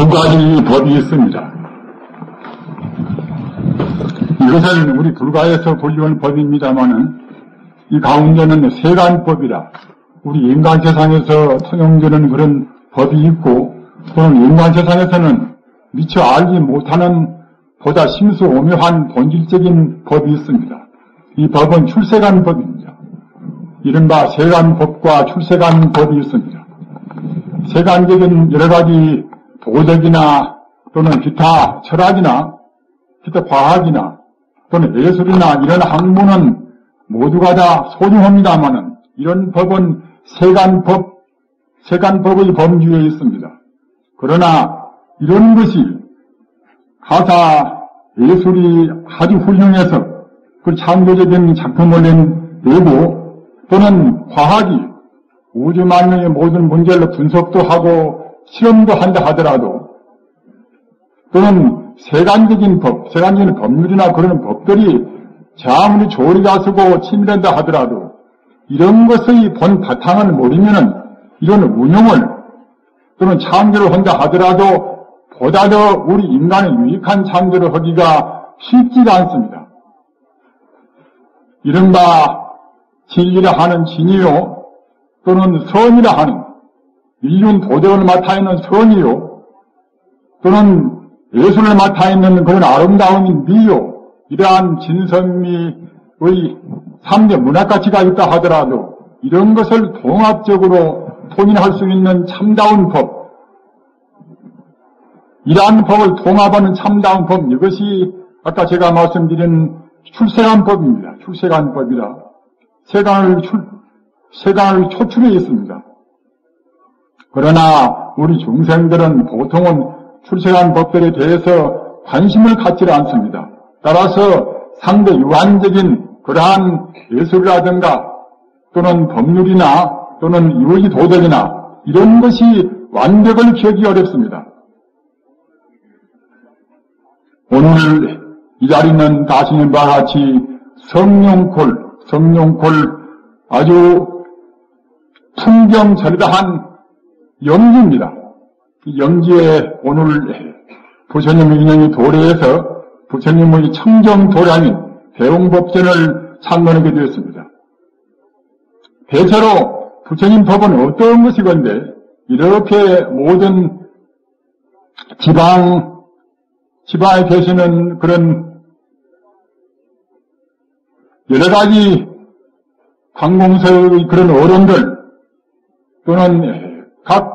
두 가지 법이 있습니다. 이것은 우리 불가에서 불리운 법입니다마는 이 가운데는 세간법이라 우리 인간 세상에서 통용되는 그런 법이 있고 또는 인간 세상에서는 미처 알지 못하는 보다 심수 오묘한 본질적인 법이 있습니다. 이 법은 출세간법입니다. 이른바 세간법과 출세간법이 있습니다. 세간적인 여러 가지 도덕이나 또는 기타 철학이나 기타 과학이나 또는 예술이나 이런 학문은 모두가 다 소중합니다마는 이런 법은 세간법의 범주에 있습니다. 그러나 이런 것이 가사 예술이 아주 훌륭해서 그 창조적인 작품을 내고 또는 과학이 우주만유의 모든 문제를 분석도 하고 실험도 한다 하더라도 또는 세간적인 법률이나 그런 법들이 아무리 조리가 쓰고 치밀한다 하더라도 이런 것의 본 바탕을 모르면은 이런 운용을 또는 창조를 한다 하더라도 보다 더 우리 인간의 유익한 창조를 하기가 쉽지가 않습니다. 이른바 진리라 하는 진이요 또는 선이라 하는 인륜 도덕을 맡아 있는 선이요 또는 예술을 맡아 있는 그런 아름다움인 미요 이러한 진선미의 3대 문학가치가 있다 하더라도 이런 것을 통합적으로 통일할 수 있는 참다운 법 이러한 법을 통합하는 참다운 법 이것이 아까 제가 말씀드린 출세간법입니다. 출세간법이라 세간을 초출해 있습니다. 그러나 우리 중생들은 보통은 출세간법들에 대해서 관심을 갖지 않습니다. 따라서 상대 유한적인 그러한 예술이라든가 또는 법률이나 또는 유의 도덕이나 이런 것이 완벽을 기하기 어렵습니다. 오늘 이 자리는 다시는 바와 같이 성룡콜 아주 풍경절다한 영지입니다. 이 영지에 오늘 부처님의 인연이 도래해서 부처님의 청정도량인 대웅법전을 참론하게 되었습니다. 대체로 부처님 법은 어떤 것이건데 이렇게 모든 지방에 계시는 그런 여러 가지 관공서의 그런 어른들 또는 각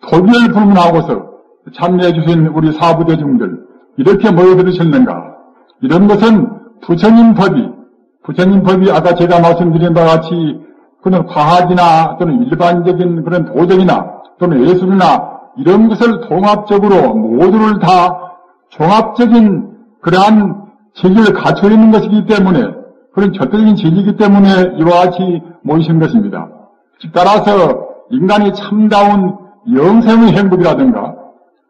도비를 불문하고서 참여해 주신 우리 사부대중들 이렇게 모여들으셨는가? 이런 것은 부처님 법이 아까 제가 말씀드린 바와 같이 그런 과학이나 또는 일반적인 그런 도덕이나 또는 예술이나 이런 것을 통합적으로 모두를 다 종합적인 그러한 진리를 갖춰 있는 것이기 때문에 그런 절대적인 진리이기 때문에 이와 같이 모이신 것입니다. 따라서 인간이 참다운 영생의 행복이라든가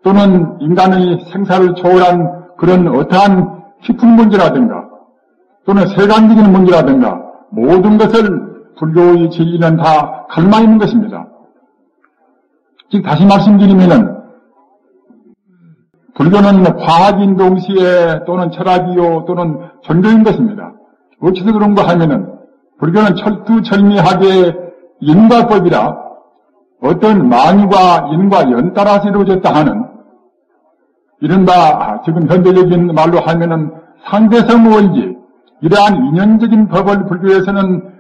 또는 인간의 생사를 초월한 그런 어떠한 깊은 문제라든가 또는 세간적인 문제라든가 모든 것을 불교의 진리는 다 갈마 있는 것입니다. 즉 다시 말씀드리면은 불교는 과학인 동시에 또는 철학이요 또는 종교인 것입니다. 어찌서 그런가 하면은 불교는 철두철미하게 인과법이라 어떤 만유가 인과 연따라서 이루어졌다 하는 이른바 지금 현대적인 말로 하면은 상대성원지 이러한 인연적인 법을 불교에서는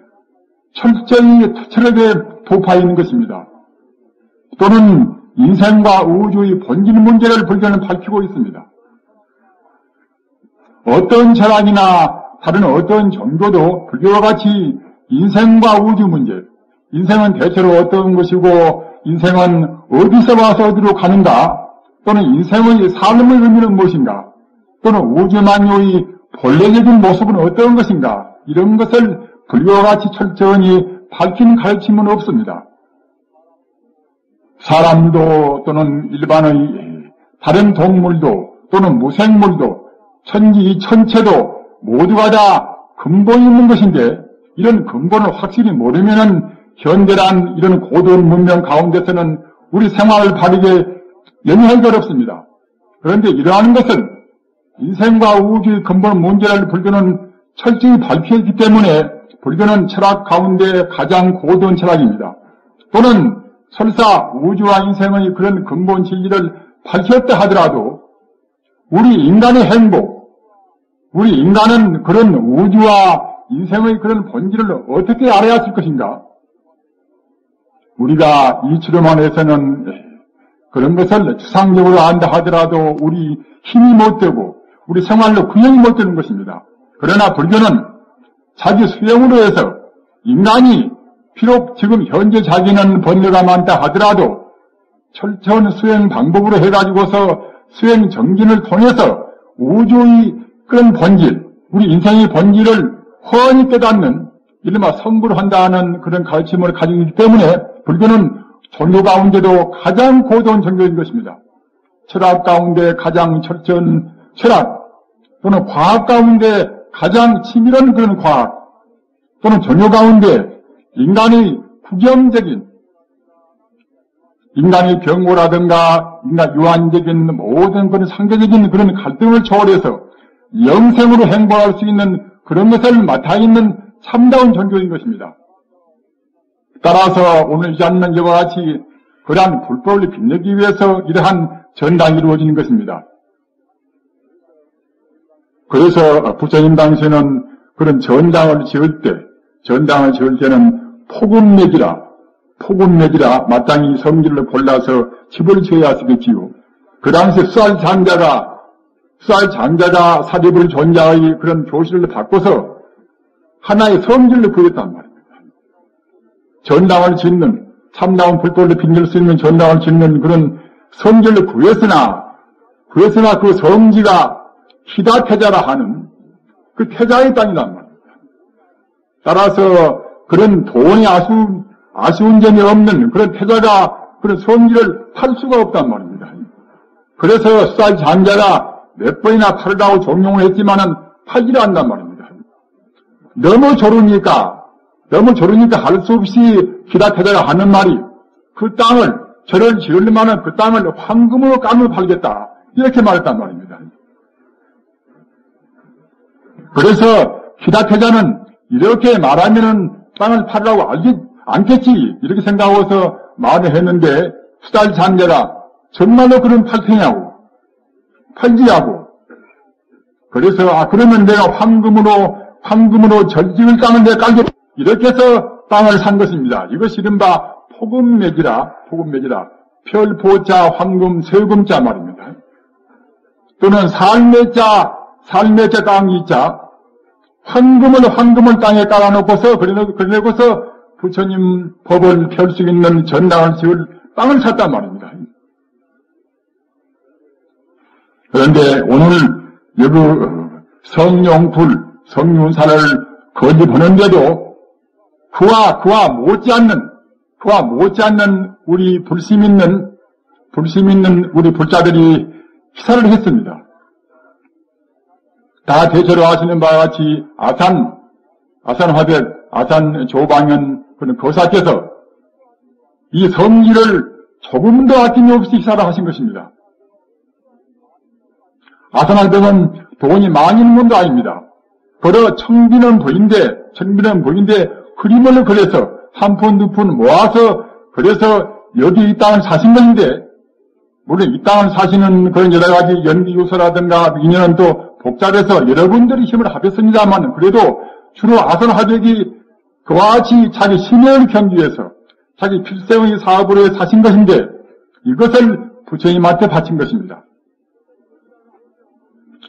철저히 철학에 도파해 있는 것입니다. 또는 인생과 우주의 본질 문제를 불교는 밝히고 있습니다. 어떤 철학이나 다른 어떤 종교도 불교와 같이 인생과 우주 문제, 인생은 대체로 어떤 것이고 인생은 어디서 와서 어디로 가는가 또는 인생의 삶의 의미는 무엇인가 또는 우주만유의 본래적인 모습은 어떤 것인가 이런 것을 불교와 같이 철저히 밝힌 가르침은 없습니다. 사람도 또는 일반의 다른 동물도 또는 무생물도 천지 천체도 모두가 다 근본이 있는 것인데 이런 근본을 확실히 모르면은 현대란 이런 고도한 문명 가운데서는 우리 생활을 바르게 연유할 것 없습니다. 그런데 이러한 것은 인생과 우주의 근본 문제를 불교는 철저히 밝혀있기 때문에 불교는 철학 가운데 가장 고도한 철학입니다. 또는 설사 우주와 인생의 그런 근본 진리를 밝혔다 하더라도 우리 인간의 행복, 우리 인간은 그런 우주와 인생의 그런 본질을 어떻게 알아야 할 것인가? 우리가 이치로만 해서는 그런 것을 추상적으로 안다 하더라도 우리 힘이 못 되고 우리 생활로 균형이 못 되는 것입니다. 그러나 불교는 자기 수행으로 해서 인간이 비록 지금 현재 자기는 번뇌가 많다 하더라도 철저한 수행 방법으로 해가지고서 수행 정진을 통해서 우주의 그런 본질, 우리 인생의 본질을 훤히 깨닫는 이른바 성불을 한다는 그런 가르침을 가지고 있기 때문에 불교는 종교 가운데도 가장 고도한 종교인 것입니다. 철학 가운데 가장 철저한 철학 또는 과학 가운데 가장 치밀한 그런 과학 또는 종교 가운데 인간의 구경적인 인간의 경고라든가 인간 유한적인 모든 그런 상대적인 그런 갈등을 초월해서 영생으로 행복할 수 있는 그런 것을 맡아 있는 참다운 종교인 것입니다. 따라서 오늘 이 자리는 이와 같이 그러한 불법을 빛내기 위해서 이러한 전당이 이루어지는 것입니다. 그래서 부처님 당시에는 그런 전당을 지을 때는 폭음맥이라 마땅히 성질을 골라서 집을 지어야 하겠지요. 그 당시 수알장자가 사립을 존자의 그런 교실을 바꿔서 하나의 성질을 구했단 말입니다. 전당을 짓는 참다운 불법을 빛낼 수 있는 전당을 짓는 그런 성질을 구했으나 그 성지가 히다태자라 하는 그 태자의 땅이란 말입니다. 따라서 그런 돈이 아쉬운 점이 없는 그런 태자가 그런 성질을 팔 수가 없단 말입니다. 그래서 쌀 장자가 몇 번이나 팔으라고 종용을 했지만은 팔지를 않단 말입니다. 너무 조르니까 할 수 없이 히다태자가 하는 말이 그 땅을 절을 지으려면은 그 땅을 황금으로 까며 팔겠다 이렇게 말했단 말입니다. 그래서 히다태자는 이렇게 말하면은 땅을 팔라고 알지 않겠지 이렇게 생각하고서 말을 했는데 수달 장자가 정말로 그런 팔 테냐고 팔지하고 그래서 그러면 내가 황금으로 절지을 땅을 내가 깔게 이렇게 해서 땅을 산 것입니다. 이것이 이른바 폭음매지라 별포자 황금 세금자 말입니다. 또는 살매자 땅이자 황금을 땅에 깔아놓고서 그래놓고서 부처님 법을 펼 수 있는 전당을 지을 땅을 샀단 말입니다. 그런데 오늘 여기 성윤사를 건립하는데도 그와 못지않는 우리 불심 있는 우리 불자들이 기사를 했습니다. 다 대체로 아시는 바와 같이 아산 조방현 그런 거사께서 이 성지를 조금도 아낌없이 기사를 하신 것입니다. 아산할배는 돈이 많이 있는 분도 아닙니다. 그러 청비는 부인데 그림을 그려서 한 푼 두 푼 모아서 그래서 여기 이 땅을 사신 것인데 물론 이 땅을 사시는 그런 여러 가지 연기 요소라든가 인연은 또 복잡해서 여러분들이 힘을 합했습니다만 그래도 주로 아산하백이 그와 같이 자기 신명을 경기해서 자기 필생의 사업으로 사신 것인데 이것을 부처님한테 바친 것입니다.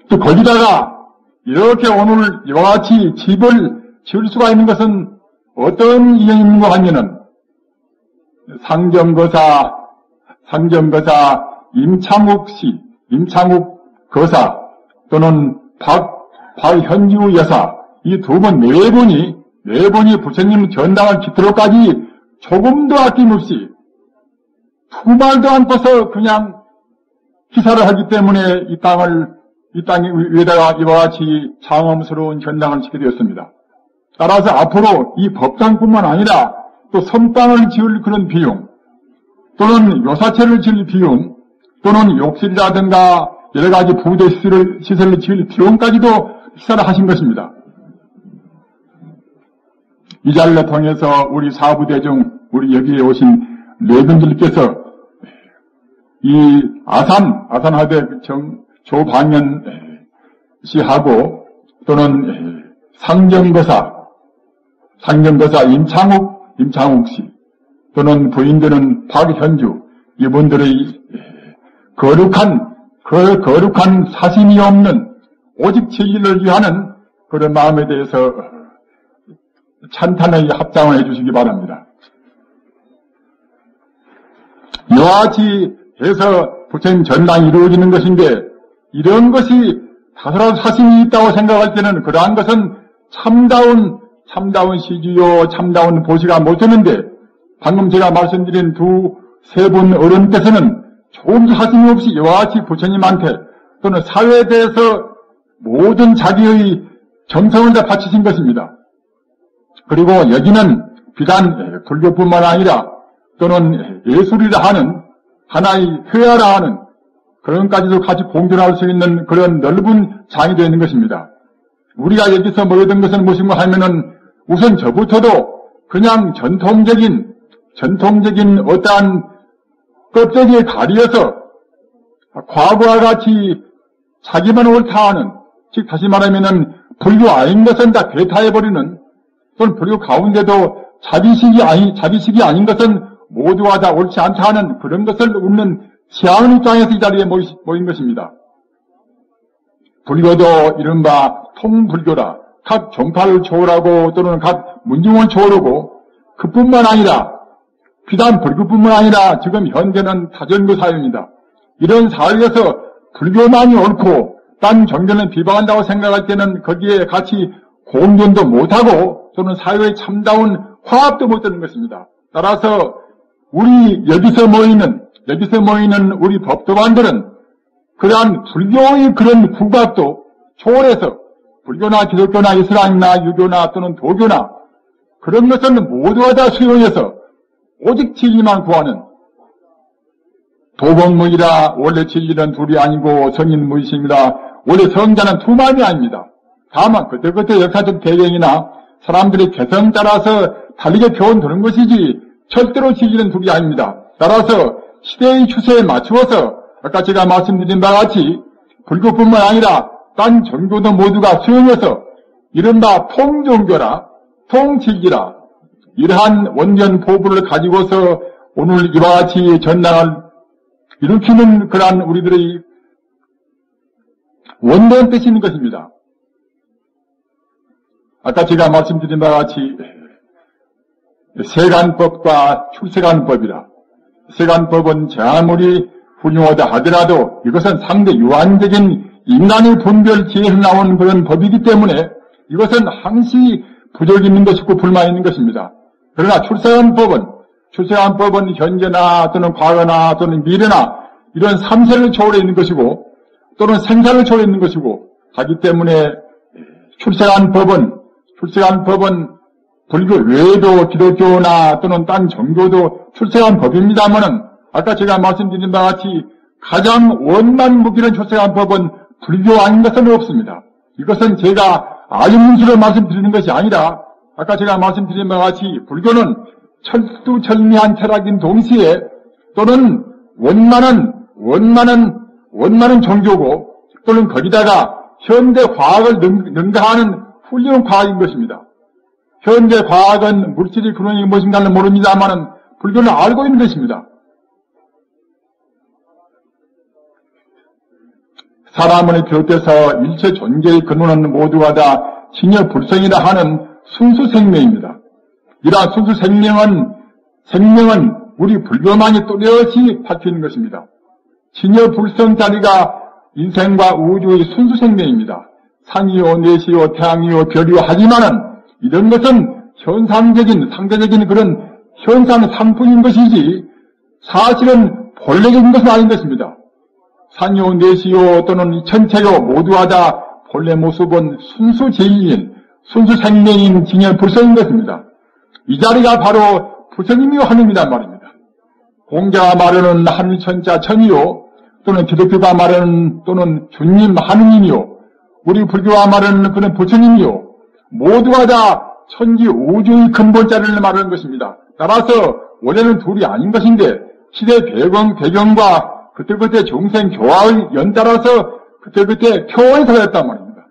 또 거기다가 이렇게 오늘 이와 같이 집을 지을 수가 있는 것은 어떤 인연이 있는 것 같냐면 상정거사 임창욱 거사 또는 박현주 여사 이 네 분이 부처님 전당을 짓도록까지 조금도 아낌없이 두 말도 않고서 그냥 기사를 하기 때문에 이 땅 위에다가 이와 같이 장엄스러운 전당을 짓게 되었습니다. 따라서 앞으로 이 법당뿐만 아니라 또 섬당을 지을 그런 비용 또는 요사체를 지을 비용 또는 욕실이라든가 여러 가지 부대 시설을 지을 비용까지도 시사를 하신 것입니다. 이 자리를 통해서 우리 사부대중, 우리 여기에 오신 네 분들께서 이 아산하대 조방현 씨하고 또는 상정거사 임창욱 씨 또는 부인들은 박현주 이분들의 거룩한 사심이 없는 오직 진리를 위하는 그런 마음에 대해서 찬탄의 합장을 해주시기 바랍니다. 이와 같이 해서 부처님 전당이 이루어지는 것인데 이런 것이 다소라도 사심이 있다고 생각할 때는 그러한 것은 참다운 시주요 참다운 보시가 못 되는데 방금 제가 말씀드린 세 분 어른께서는 조금도 사심이 없이 이와 같이 부처님한테 또는 사회에 대해서 모든 자기의 정성을 다 바치신 것입니다. 그리고 여기는 비단 불교뿐만 아니라 또는 예술이라 하는 하나의 회화라 하는 그런 것까지도 같이 공존할 수 있는 그런 넓은 장이 되어 있는 것입니다. 우리가 여기서 모여든 것은 무엇인가 하면은 우선 저부터도 그냥 전통적인 어떠한 껍데기에 가리어서 과거와 같이 자기만 옳다 하는, 즉 다시 말하면은 불교 아닌 것은 다 배타해버리는, 또는 불교 가운데도 자비식이 아닌 것은 모두가 다 옳지 않다 하는 그런 것을 묻는 지향의 입장에서 이 자리에 모인 것입니다. 불교도 이른바 통불교라, 각 종파를 초월하고 또는 각 문중을 초월하고 그뿐만 아니라 비단 불교뿐만 아니라 지금 현재는 다전교 사회입니다. 이런 사회에서 불교만이 옳고 딴 종교는 비방한다고 생각할 때는 거기에 같이 공존도 못하고 또는 사회의 참다운 화합도 못되는 것입니다. 따라서 우리 여기서 모이는 우리 법도관들은 그러한 불교의 그런 국악도 초월해서 불교나 기독교나 이슬람이나 유교나 또는 도교나 그런 것은 모두가 다 수용해서 오직 진리만 구하는, 도법무이라 원래 진리는 둘이 아니고 성인무이십니다. 원래 성자는 두 마음이 아닙니다. 다만 그때 역사적 배경이나 사람들의 개성 따라서 다르게 표현되는 것이지 절대로 진리는 둘이 아닙니다. 따라서 시대의 추세에 맞추어서 아까 제가 말씀드린 바와 같이 불교뿐만 아니라 딴 종교도 모두가 수용해서 이른바 통종교라 통진리라 이러한 원전 포부를 가지고서 오늘 이와 같이 전당을 일으키는 그러한 우리들의 원대한 뜻이 있는 것입니다. 아까 제가 말씀드린 바와 같이 세간법과 출세간법이라, 세간법은 아무리 훌륭하다 하더라도 이것은 상대 유한적인 인간의 분별 지혜에서 나온 그런 법이기 때문에 이것은 항시 부족이 있는 것이고 불만이 있는 것입니다. 그러나 출세간법은 현재나 또는 과거나 또는 미래나 이런 삼세를 초월해 있는 것이고 또는 생사를 초월해 있는 것이고 하기 때문에 출세간법은 불교 외에도 기독교나 또는 딴 종교도 출세한 법입니다만은 아까 제가 말씀드린 바와 같이 가장 원만 무기는 출세한 법은 불교 아닌 것은 없습니다. 이것은 제가 아유문수로 말씀드리는 것이 아니라 아까 제가 말씀드린 바와 같이 불교는 철두철미한 철학인 동시에 또는 원만한 종교고 또는 거기다가 현대 과학을 능가하는 훌륭한 과학인 것입니다. 현대 과학은 물질의 근원이 무엇인가는 모릅니다만은 불교는 알고 있는 것입니다. 사람을 비롯해서 일체 존재의 근원은 모두가 다 진여불성이라 하는 순수생명입니다. 이러한 순수생명은 우리 불교만이 또렷이 밝혀있는 것입니다. 진여불성 자리가 인생과 우주의 순수생명입니다. 산이요, 내시요, 태양이요, 별이요 하지만은 이런 것은 현상적인, 상대적인 그런 현상 상품인 것이지 사실은 본래적인 것은 아닌 것입니다. 산이요, 내시요 또는 천체요 모두가 다 본래 모습은 순수제일인, 순수생명인 진여불성인 것입니다. 이 자리가 바로 부처님이요 하느님이란 말입니다. 공자가 말하는 하늘천자 천이요, 또는 기독교가 말하는 또는 주님 하느님이요, 우리 불교가 말하는 그는 부처님이요, 모두가 다 천지 우주의 근본자를 말하는 것입니다. 따라서 원래는 둘이 아닌 것인데 시대 배경과 그때그때 중생 교화의 연따라서 그때그때 표원이 달렸단 말입니다.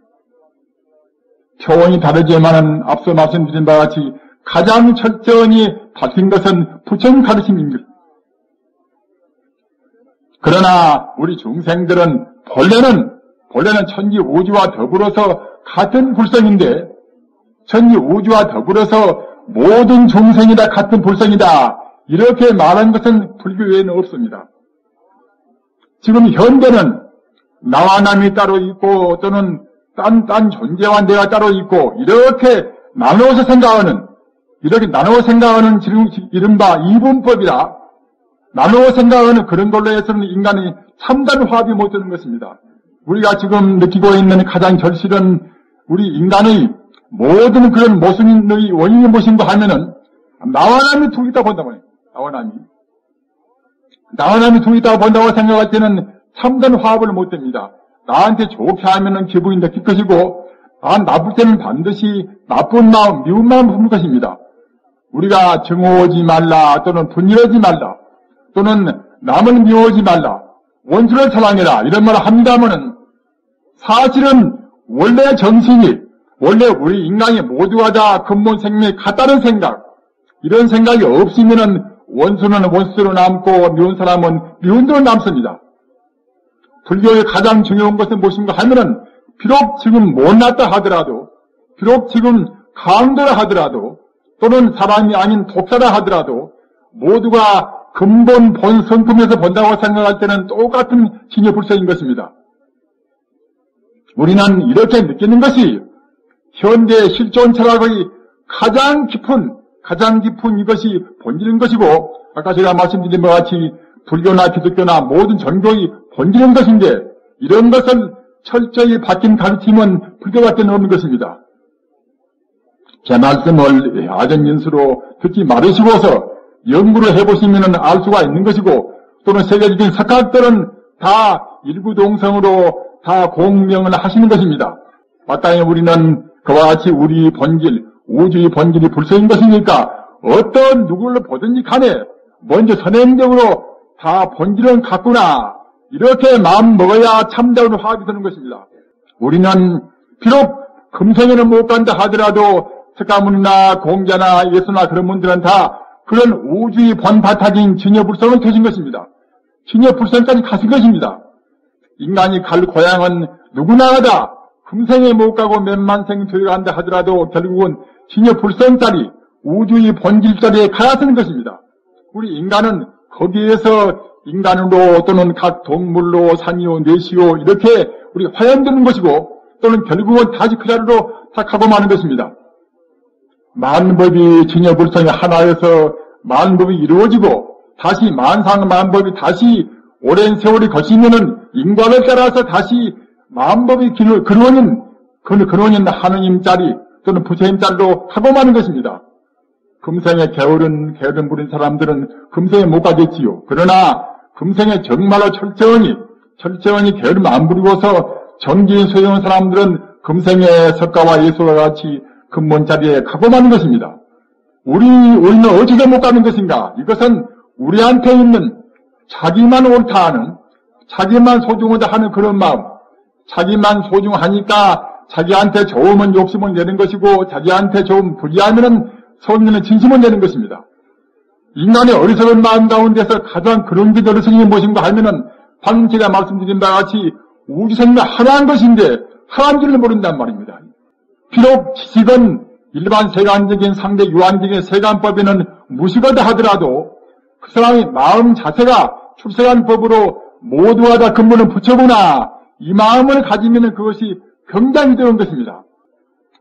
표원이 다르지만은 앞서 말씀드린 바와 같이 가장 철저히 바뀐 것은 부처님 가르침입니다. 그러나 우리 중생들은 본래는 천지 우주와 더불어서 같은 불성인데, 천지 우주와 더불어서 모든 중생이 다 같은 불성이다, 이렇게 말한 것은 불교에는 없습니다. 지금 현대는 나와 남이 따로 있고 또는 딴 존재와 내가 따로 있고 이렇게 나누어서 생각하는, 지금 이른바 이분법이라 나누어 생각하는 그런 걸로 해서는 인간이 참된 화합이 못 되는 것입니다. 우리가 지금 느끼고 있는 가장 절실한 우리 인간의 모든 그런 모순의 원인이 무엇인가 하면은 나와 남이 둘이 있다 본다고 해요. 나와 남이 둘이 있다 본다고 생각할 때는 참된 화합을 못 됩니다. 나한테 좋게 하면은 기분이 느낄 것이고, 나쁠 때는 반드시 나쁜 마음, 미운 마음을 품을 것입니다. 우리가 증오하지 말라, 또는 분열하지 말라, 또는 남을 미워하지 말라, 원수를 사랑해라, 이런 말을 합니다마는 사실은 원래 정신이, 원래 우리 인간이 모두가 다 근본 생명이 같다는 생각, 이런 생각이 없으면은 원수는 원수로 남고 미운 사람은 미운 대로 남습니다. 불교의 가장 중요한 것은 무엇인가 하면은 비록 지금 못났다 하더라도, 비록 지금 강도라 하더라도, 또는 사람이 아닌 독사라 하더라도 모두가 근본 본 성품에서 본다고 생각할 때는 똑같은 진여불성인 것입니다. 우리는 이렇게 느끼는 것이 현대 실존 철학의 가장 깊은 이것이 본질인 것이고, 아까 제가 말씀드린 바와 같이 불교나 기독교나 모든 종교의 본질인 것인데, 이런 것을 철저히 바뀐 가르침은 불교밖에 없는 것입니다. 제 말씀을 아전인수로 듣지 말으시고서 연구를 해보시면 알 수가 있는 것이고, 또는 세계적인 석학들은 다 일구동성으로 다 공명을 하시는 것입니다. 마땅히 우리는 그와 같이 우리 본질, 우주의 본질이 불성인 것이니까 어떤 누구를 보든지 간에 먼저 선행적으로 다 본질은 같구나, 이렇게 마음 먹어야 참다운 화합이 되는 것입니다. 우리는 비록 금성에는 못 간다 하더라도 석가모니나 공자나 예수나 그런 분들은 다 그런 우주의 본바탕인 진여불성을 되신 것입니다. 진여불성까지 가신 것입니다. 인간이 갈 고향은 누구나 다 금생에 못 가고 몇만 생 들어간다 하더라도 결국은 진여불성짜리 우주의 본질자리에 가야 하는 것입니다. 우리 인간은 거기에서 인간으로 또는 각 동물로 산이요 뇌시요 이렇게 우리 화연되는 것이고, 또는 결국은 다시 그 자리로 다 가고 마는 것입니다. 만법이 진여불성이 하나여서 만법이 이루어지고 다시 만상만법이 다시 오랜 세월이 거치면은 인과를 따라서 다시 만법이 근원인 하느님 자리 또는 부처님 자리로 가고 마는 것입니다. 금생에 게으른 부린 사람들은 금생에 못 가겠지요. 그러나 금생에 정말로 철저히 게으름 안 부리고서 정기인 소유한 사람들은 금생에 석가와 예수와 같이 근본 자리에 가고 마는 것입니다. 우리는 어디서 못 가는 것인가? 이것은 우리한테 있는 자기만 옳다 하는, 자기만 소중하다 하는 그런 마음, 자기만 소중하니까 자기한테 좋으면 욕심을 내는 것이고, 자기한테 좀 불리하면은 성민은 진심을 내는 것입니다. 인간의 어리석은 마음 가운데서 가장 그런 게 어리석은 무엇인가 하면은 방금 제가 말씀드린 바와 같이 우주생명 하나인 것인데 하나인 줄을 모른단 말입니다. 비록 지식은 일반 세간적인 상대 유한적인 세간법에는 무식하다 하더라도 그 사람의 마음 자체가 출세한 법으로 모두가 다 근본을 붙여보나 이 마음을 가지면 그것이 굉장히 되는 것입니다.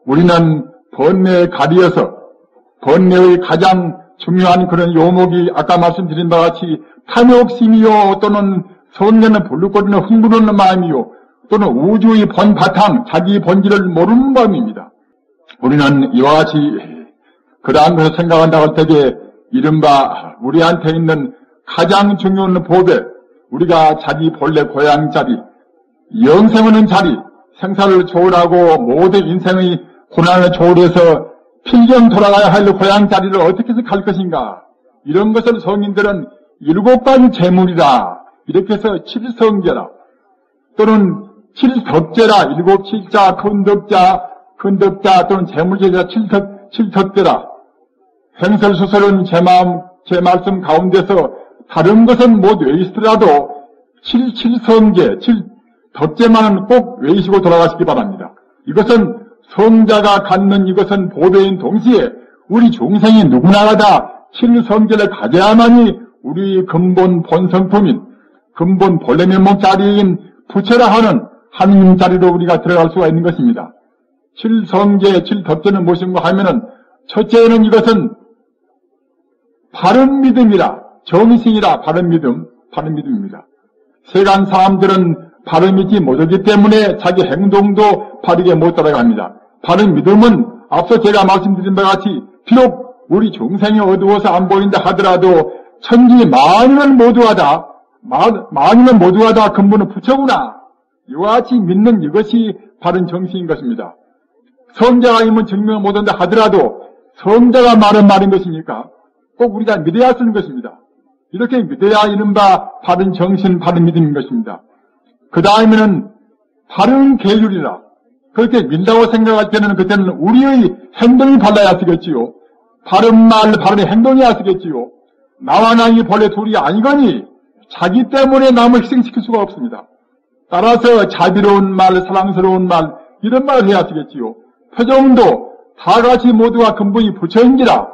우리는 번뇌에 가리어서 번뇌의 가장 중요한 그런 요목이 아까 말씀드린 바와 같이 탐욕심이요, 또는 성내는 불룩거리는 흥분하는 마음이요, 또는 우주의 본바탕, 자기 본질을 모르는 마음입니다. 우리는 이와 같이 그러한 것을 생각한다고 할 때에 이른바 우리한테 있는 가장 중요한 보배, 우리가 자기 본래 고향 자리, 영생하는 자리, 생사를 초월하고 모든 인생의 고난을 초월해서 필경 돌아가야 할 고향 자리를 어떻게 해서 갈 것인가? 이런 것을 성인들은 7가지 재물이다. 이렇게 해서 7성제라 또는 7덕제라, 7칠자, 큰덕자 또는 재물제자 7덕제라. 횡설수설은 제 말씀 가운데서 다른 것은 못 외우시더라도 7성제, 7덕제만은 꼭 외우시고 돌아가시기 바랍니다. 이것은 성자가 갖는 이것은 보배인 동시에 우리 중생이 누구나 다 7성제를 가져야만이 우리 근본 본성품인 근본 본래 면목 자리인 부처라 하는 하느님 자리로 우리가 들어갈 수가 있는 것입니다. 7성제, 7덕제는 무엇인가 하면은 첫째는 이것은 바른 믿음이라, 정의신이라 바른 믿음입니다. 세간 사람들은 바른 믿지 못하기 때문에 자기 행동도 바르게 못 따라갑니다. 바른 믿음은 앞서 제가 말씀드린 바와 같이 비록 우리 중생이 어두워서 안 보인다 하더라도 천지 만인은 모두가 다 근본은 부처구나. 이와 같이 믿는 이것이 바른 정신인 것입니다. 성자가 아니면 증명을 못한다 하더라도 성자가 말은 말인 것이니까 꼭 우리가 믿어야 쓰는 것입니다. 이렇게 믿어야 이른바 바른 정신, 바른 믿음인 것입니다. 그 다음에는 바른 계율이라. 그렇게 믿다고 생각할 때는 그때는 우리의 행동이 발라야 쓰겠지요. 바른 말, 바른 행동이야 쓰겠지요. 나와 나이 본래 둘이 아니거니 자기 때문에 남을 희생시킬 수가 없습니다. 따라서 자비로운 말, 사랑스러운 말 이런 말을 해야 쓰겠지요. 표정도 다 같이 모두가 근본이 부처인지라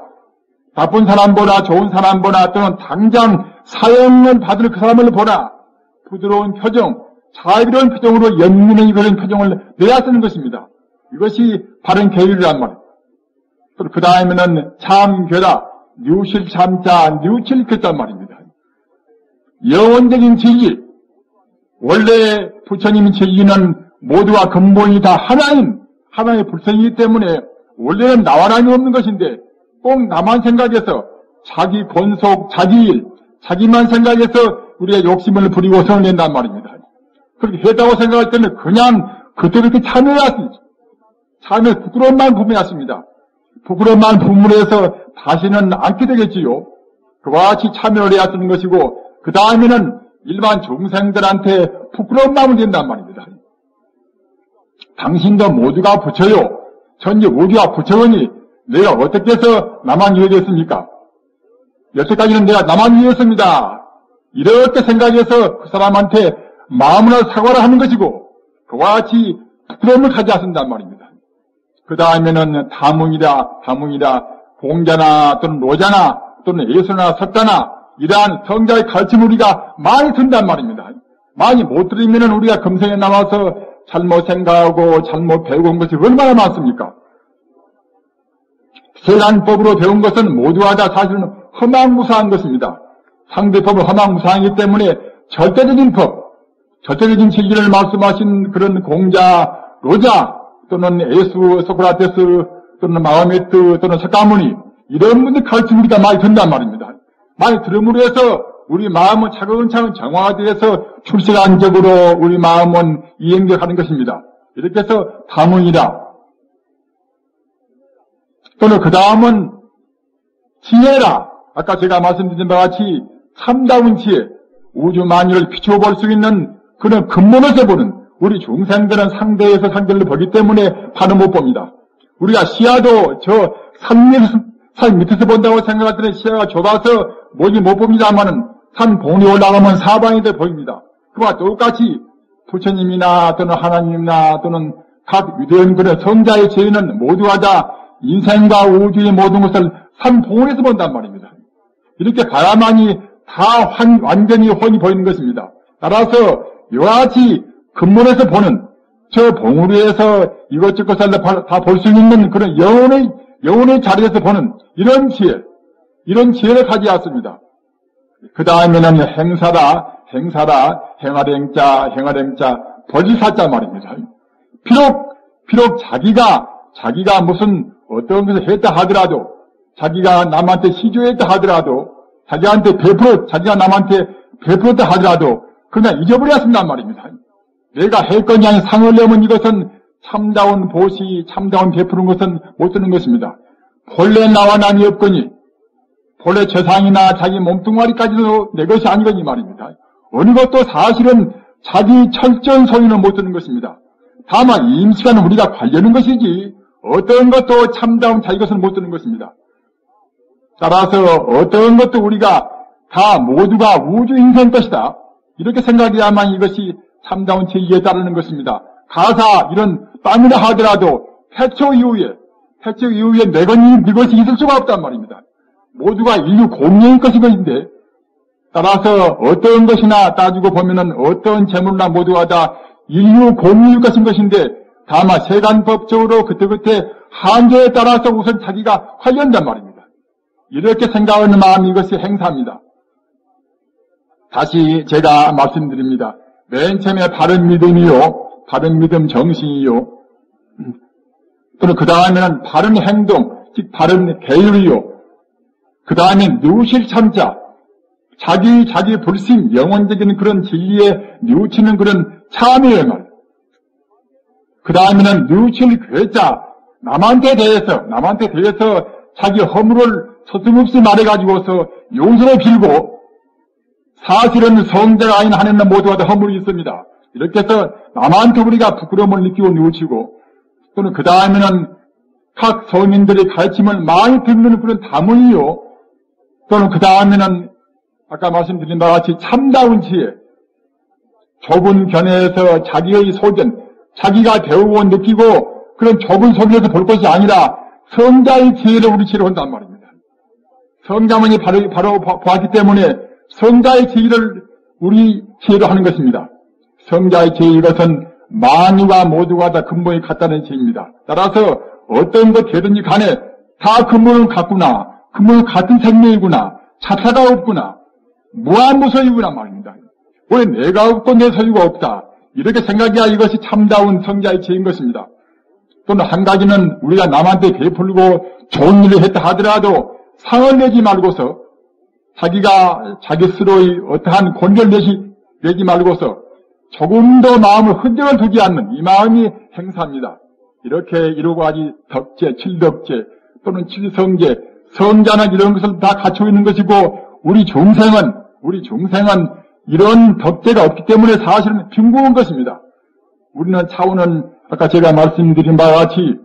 나쁜 사람 보나 좋은 사람 보나 또는 당장 사형을 받을 그 사람을 보나 부드러운 표정, 자비로운 표정으로 연민의 그런 표정을 내야 쓰는 것입니다. 이것이 바른 계율이란 말이에요. 그 다음에는 참교라, 뉴실참자, 뉴칠교란 말입니다. 영원적인 진리, 원래 부처님의 진리는 모두가 근본이 다 하나의 불성이기 때문에 원래는 나와 나이 없는 것인데 꼭 나만 생각해서 자기 권속, 자기 일, 자기만 생각해서 우리가 욕심을 부리고 성을 낸단 말입니다. 그렇게 했다고 생각할 때는 그냥 그렇게 참여 부끄러운 마음 부모였습니다. 부끄러운 마음 부모해서 다시는 않게 되겠지요. 그와 같이 참여를 해야 쓰는 것이고 그 다음에는 일반 중생들한테 부끄러운 마음을 낸단 말입니다. 당신도 모두가 부처요. 전체 모두가 부처니 내가 어떻게 해서 나만 이해됐습니까? 여태까지는 내가 나만 이해했습니다. 이렇게 생각해서 그 사람한테 마음으로 사과를 하는 것이고 그와 같이 부끄러움을 가지 않는단 말입니다. 그 다음에는 다문이다, 공자나 또는 노자나 또는 예수나 석가나 이러한 성자의 가르침을 우리가 많이 든단 말입니다. 많이 못 들으면 우리가 금생에 남아서 잘못 생각하고 잘못 배운 것이 얼마나 많습니까? 세간법으로 배운 것은 모두가 다 사실은 허망무사한 것입니다. 상대법은 허망무사하기 때문에 절대적인 법, 절대적인 진리를 말씀하신 그런 공자, 노자 또는 예수, 소크라테스 또는 마호메트 또는 석가모니 이런 분들 가르침 우리가 많이 듣는단 말입니다. 많이 들음으로 해서 우리 마음은 차근차근 정화되어서 출세간적으로 우리 마음은 이행되어가는 것입니다. 이렇게 해서 다문이라 또는 그 다음은 지혜라. 아까 제가 말씀드린 바와 같이 참다운 지혜, 우주 만유를 비춰볼 수 있는 그런 근본에서 보는 우리 중생들은 상대에서 상대를 보기 때문에 바로 못 봅니다. 우리가 시야도 저 산 밑에서 본다고 생각할 때는 시야가 좁아서 뭐지 못 봅니다만은 산 봉우리 올라가면 사방이 돼 보입니다. 그와 똑같이 부처님이나 또는 하나님이나 또는 각 위대한 그런 성자의 죄는 모두가 다 인생과 우주의 모든 것을 산 봉우리에서 본단 말입니다. 이렇게 봐야만이 다 완전히 훤히 보이는 것입니다. 따라서 이와 같이 근본에서 보는 저 봉우리에서 이것저것을 다 볼 수 있는 그런 영혼의 자리에서 보는 이런 지혜를 가져왔습니다. 그 다음에는 행사라, 벌지사자 말입니다. 비록 자기가 무슨 어떤 것을 했다 하더라도, 자기가 남한테 시주했다 하더라도, 자기가 남한테 베풀었다 하더라도, 그러나 잊어버렸습니다 말입니다. 내가 해건양에 상을 내면 이것은 참다운 보시, 참다운 베푸는 것은 못 쓰는 것입니다. 본래 나와 남이 없거니 본래 재상이나 자기 몸뚱아리까지도 내 것이 아니거니 말입니다. 어느 것도 사실은 자기 철저한 소유는 못 쓰는 것입니다. 다만 임시간 우리가 관려는 것이지 어떤 것도 참다운 자기 것은 못 쓰는 것입니다. 따라서 어떤 것도 우리가 다 모두가 우주 인생 것이다. 이렇게 생각해야만 이것이 참다운 진리에 따르는 것입니다. 가사 이런 빵이라 하더라도 태초 이후에 내 것이 있을 수가 없단 말입니다. 모두가 인류 공유의 것인데 따라서 어떤 것이나 따지고 보면은 어떤 재물이나 모두가 다 인류 공유의 것인데 다만 세간법적으로 그때그때 한계에 따라서 우선 자기가 관련된 말입니다. 이렇게 생각하는 마음이 이것이 행사입니다. 다시 제가 말씀드립니다. 맨 처음에 바른 믿음이요, 바른 믿음 정신이요, 또는 그 다음에는 바른 행동, 즉 바른 계율이요, 그 다음에 누실 참자, 자기 불신, 영원적인 그런 진리에 뉘우치는 그런 참여의 말. 그 다음에는 뉘우칠 괴자, 남한테 대해서 자기 허물을 서슴없이 말해가지고서 용서를 빌고, 사실은 성자가 아닌 한에는 모두가 다 허물이 있습니다. 이렇게 해서 남한테 우리가 부끄러움을 느끼고 뉘우치고, 또는 그 다음에는 각 서민들의 가르침을 많이 듣는 그런 담의요, 또는 그 다음에는 아까 말씀드린 바와 같이 참다운 지혜, 좁은 견해에서 자기의 소견, 자기가 배우고 느끼고 그런 좁은 소견에서 볼 것이 아니라 성자의 지혜를 우리 치료한단 말입니다. 성자만이 바로 보았기 때문에 성자의 지혜를 우리 지혜로 하는 것입니다. 성자의 지혜 이것은 만유가 모두가 다 근본이 같다는 지혜입니다. 따라서 어떤 것 되든지 간에 다 근본은 같구나. 근본은 같은 생명이구나. 자타가 없구나. 무한무소이구나 말입니다. 왜 내가 없고 내 소유가 없다. 이렇게 생각해야 이것이 참다운 성자의 지혜인 것입니다. 또는 한 가지는 우리가 남한테 베풀고 좋은 일을 했다 하더라도 상을 내지 말고서 자기 스스로의 어떠한 권리를 내지 말고서 조금 더 마음을 흔적을 두지 않는 이 마음이 행사입니다. 이렇게 이루고 아지 덕제, 칠덕제 또는 칠성제, 성자는 이런 것을 다 갖추고 있는 것이고 우리 중생은 이런 덕제가 없기 때문에 사실은 빈궁한 것입니다. 우리는 차원은 아까 제가 말씀드린 바와 같이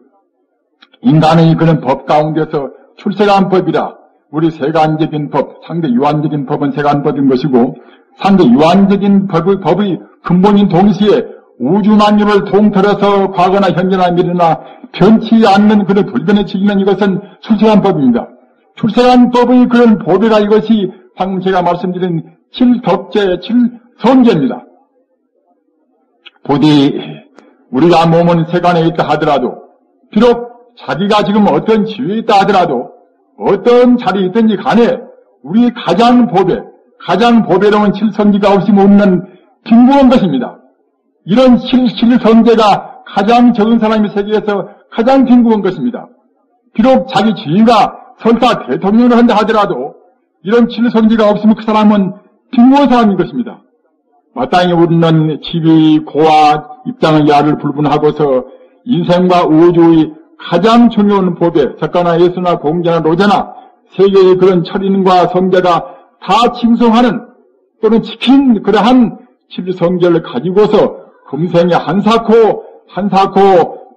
인간의 그런 법 가운데서 출세한 법이라 우리 세간적인 법, 상대 유한적인 법은 세간법인 것이고 상대 유한적인 법의 근본인 동시에 우주 만유를 통틀어서 과거나 현재나 미래나 변치 않는 그런 불변의 진리는 이것은 출세한 법입니다. 출세한 법의 그런 보배가 이것이 방금 제가 말씀드린 칠덕제, 칠성제입니다. 부디 우리가 몸은 세간에 있다 하더라도 비록 자기가 지금 어떤 지위에 있다 하더라도 어떤 자리에 있든지 간에 우리 가장 보배로운 칠성지가 없이 없는 빈궁한 것입니다. 이런 칠성제가 가장 적은 사람이 세계에서 가장 빈궁한 것입니다. 비록 자기 지위가 설사 대통령을 한다 하더라도 이런 칠성지가 없으면 그 사람은 빈궁한 사람인 것입니다. 마땅히 우리는 지위, 고와 입장의 야를 불분하고서 인생과 우주의 가장 중요한 보배, 작가나 예수나 공자나 로자나 세계의 그런 철인과 성자가 다 칭송하는 또는 지킨 그러한 칠성제를 가지고서 금생에 한사코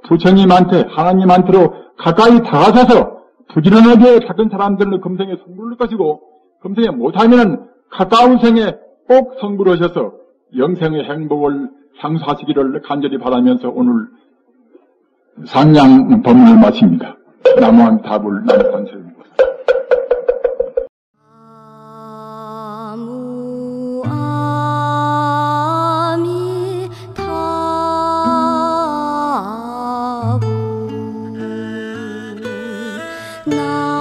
부처님한테 하나님한테로 가까이 다가서서 부지런하게 작은 사람들은 금생에 성불을 할 것이고 금생에 못하면 가까운 생에 꼭 성불을 하셔서 영생의 행복을 향수하시기를 간절히 바라면서 오늘 상냥 법문을 마칩니다. 나무한 답을 나무한세입니다. 나